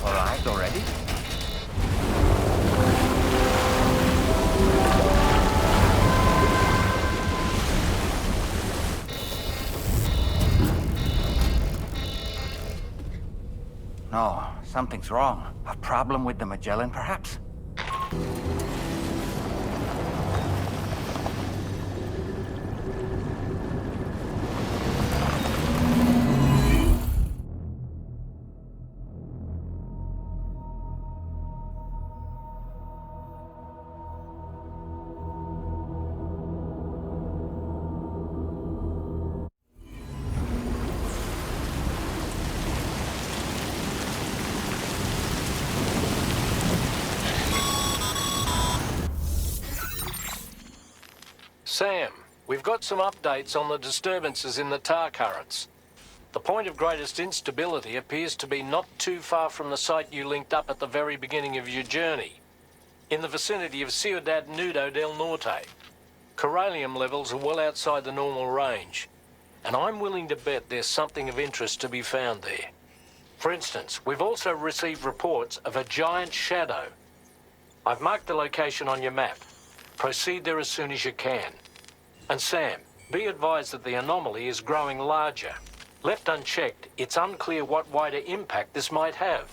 arrived already? No, something's wrong. A problem with the Magellan, perhaps? Sam, we've got some updates on the disturbances in the tar currents. The point of greatest instability appears to be not too far from the site you linked up at the very beginning of your journey, in the vicinity of Ciudad Nudo del Norte. Corallium levels are well outside the normal range, and I'm willing to bet there's something of interest to be found there. For instance, we've also received reports of a giant shadow. I've marked the location on your map. Proceed there as soon as you can. And Sam, be advised that the anomaly is growing larger. Left unchecked, it's unclear what wider impact this might have.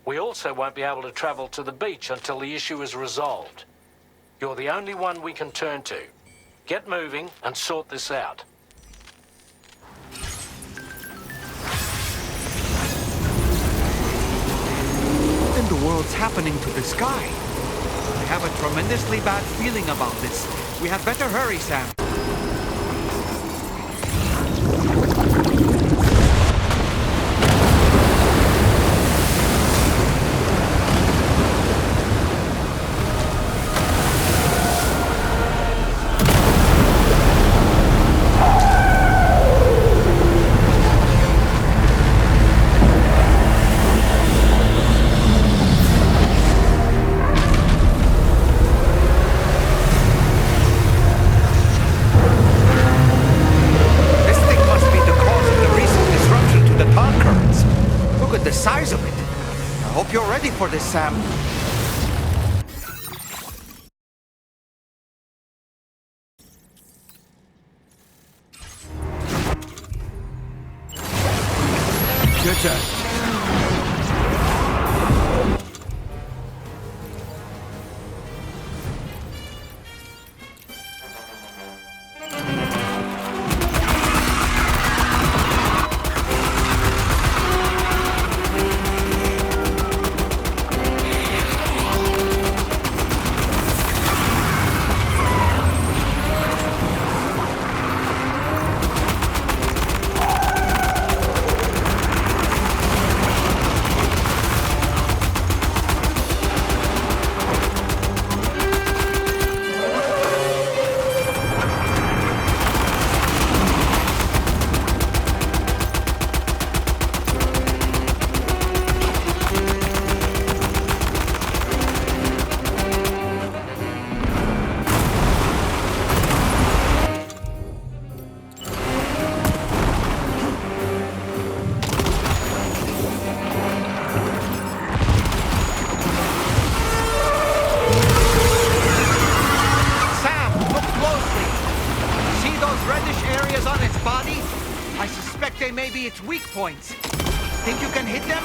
We also won't be able to travel to the beach until the issue is resolved. You're the only one we can turn to. Get moving and sort this out. What in the world's happening to the sky? I have a tremendously bad feeling about this. We had better hurry, Sam. For this, Sam. Your turn. Maybe its weak points. Think you can hit them?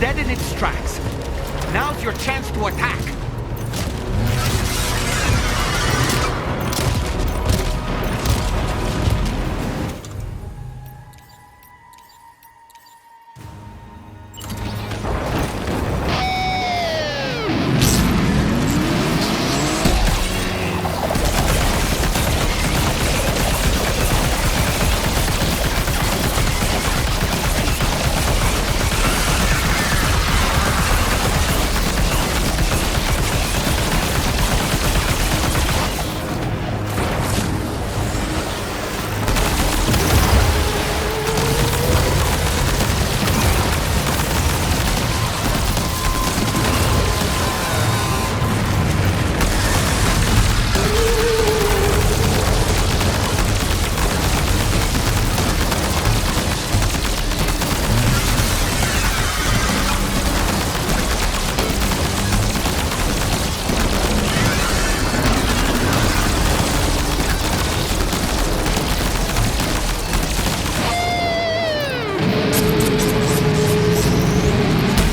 dead in its tracks. Now's your chance to attack.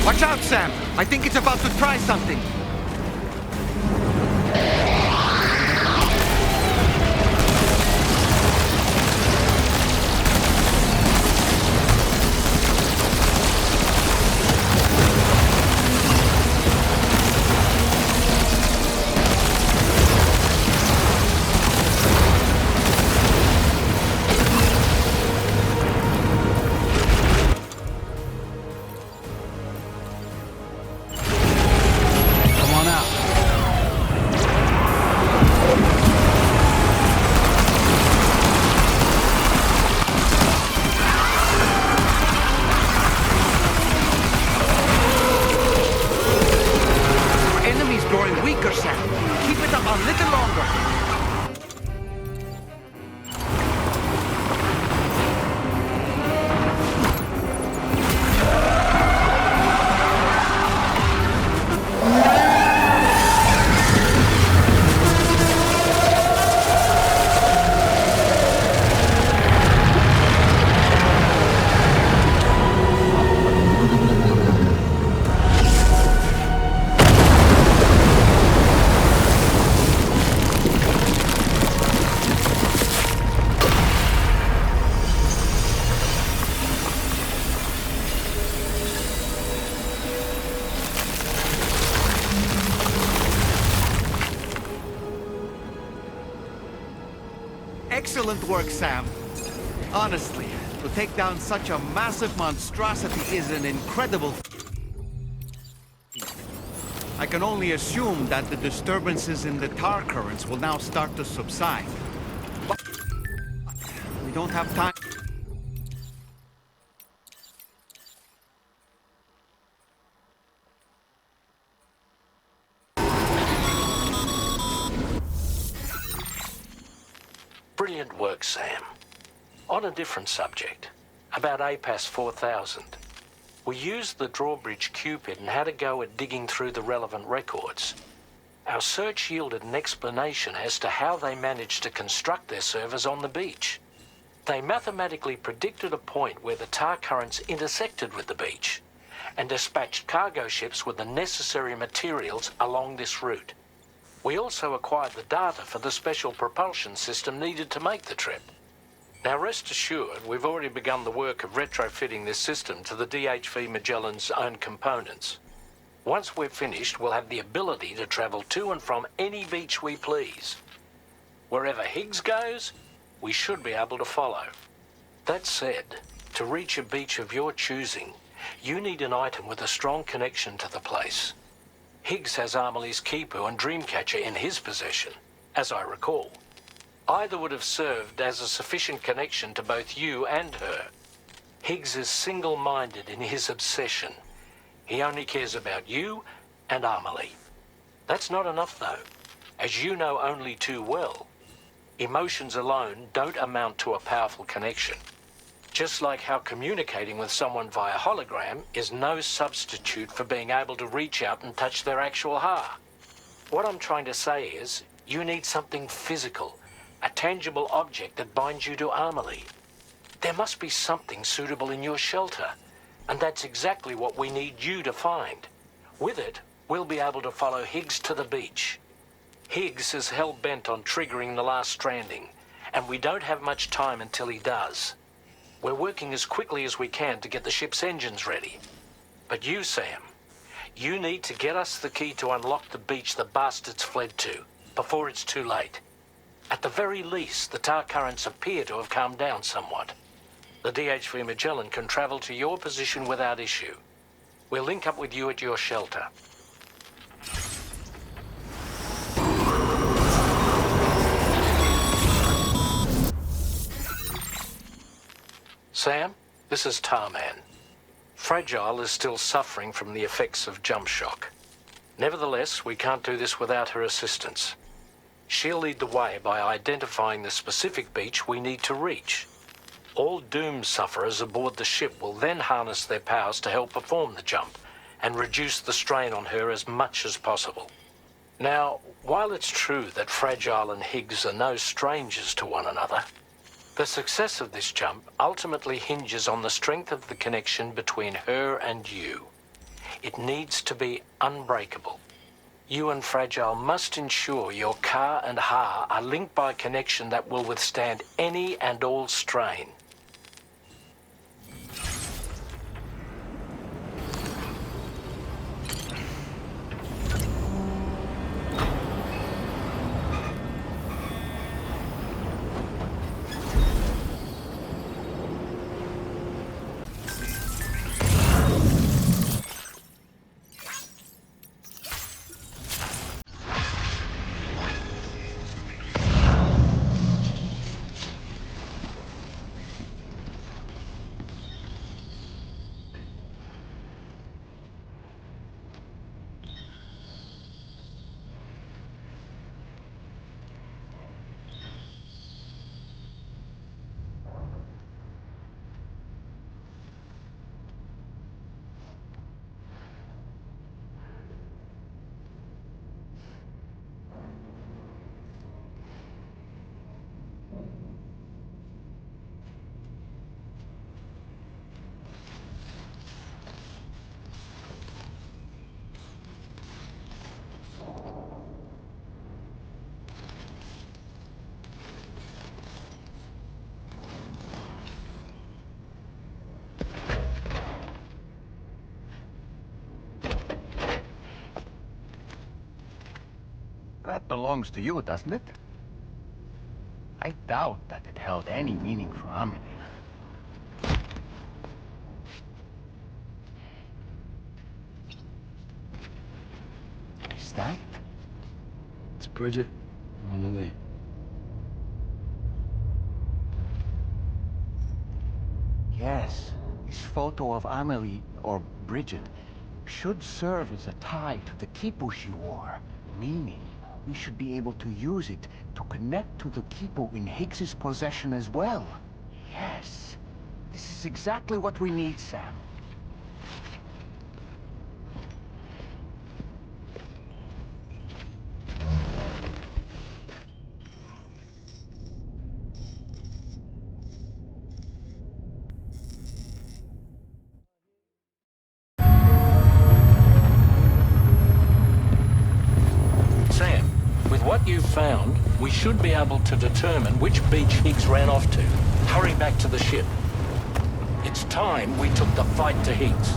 Watch out, Sam! I think it's about to try something. Growing weaker, Sam. Keep it up a little longer. Excellent work, Sam. Honestly, to take down such a massive monstrosity is an incredible feat. I can only assume that the disturbances in the tar currents will now start to subside. But we don't have time. Brilliant work, Sam. On a different subject, about APAS 4000. We used the drawbridge Cupid and had a go at digging through the relevant records. Our search yielded an explanation as to how they managed to construct their servers on the beach. They mathematically predicted a point where the tar currents intersected with the beach and dispatched cargo ships with the necessary materials along this route. We also acquired the data for the special propulsion system needed to make the trip. Now rest assured, we've already begun the work of retrofitting this system to the DHV Magellan's own components. Once we're finished, we'll have the ability to travel to and from any beach we please. Wherever Higgs goes, we should be able to follow. That said, to reach a beach of your choosing, you need an item with a strong connection to the place. Higgs has Amelie's Kipu and Dreamcatcher in his possession, as I recall. Either would have served as a sufficient connection to both you and her. Higgs is single-minded in his obsession. He only cares about you and Amelie. That's not enough, though. As you know only too well, emotions alone don't amount to a powerful connection. Just like how communicating with someone via hologram is no substitute for being able to reach out and touch their actual heart. What I'm trying to say is, you need something physical, a tangible object that binds you to Amelie. There must be something suitable in your shelter, And that's exactly what we need you to find. With it, we'll be able to follow Higgs to the beach. Higgs is hell-bent on triggering the last stranding, and we don't have much time until he does. We're working as quickly as we can to get the ship's engines ready. But you, Sam, you need to get us the key to unlock the beach the bastards fled to, before it's too late. At the very least, the tar currents appear to have calmed down somewhat. The DHV Magellan can travel to your position without issue. We'll link up with you at your shelter. Sam, this is Tarman. Fragile is still suffering from the effects of jump shock. Nevertheless, we can't do this without her assistance. She'll lead the way by identifying the specific beach we need to reach. All doom sufferers aboard the ship will then harness their powers to help perform the jump and reduce the strain on her as much as possible. Now, while it's true that Fragile and Higgs are no strangers to one another, the success of this jump ultimately hinges on the strength of the connection between her and you. It needs to be unbreakable. You and Fragile must ensure your car and Ha are linked by a connection that will withstand any and all strain. That belongs to you, doesn't it? I doubt that it held any meaning for Amelie. Is that? It's Bridget. Amelie. Yes, this photo of Amelie, or Bridget, should serve as a tie to the quipu she wore, meaning we should be able to use it to connect to the quipu in Higgs's possession as well. Yes, this is exactly what we need, Sam. Sam, with what you've found, we should be able to determine which beach Higgs ran off to. Hurry back to the ship. It's time we took the fight to Higgs.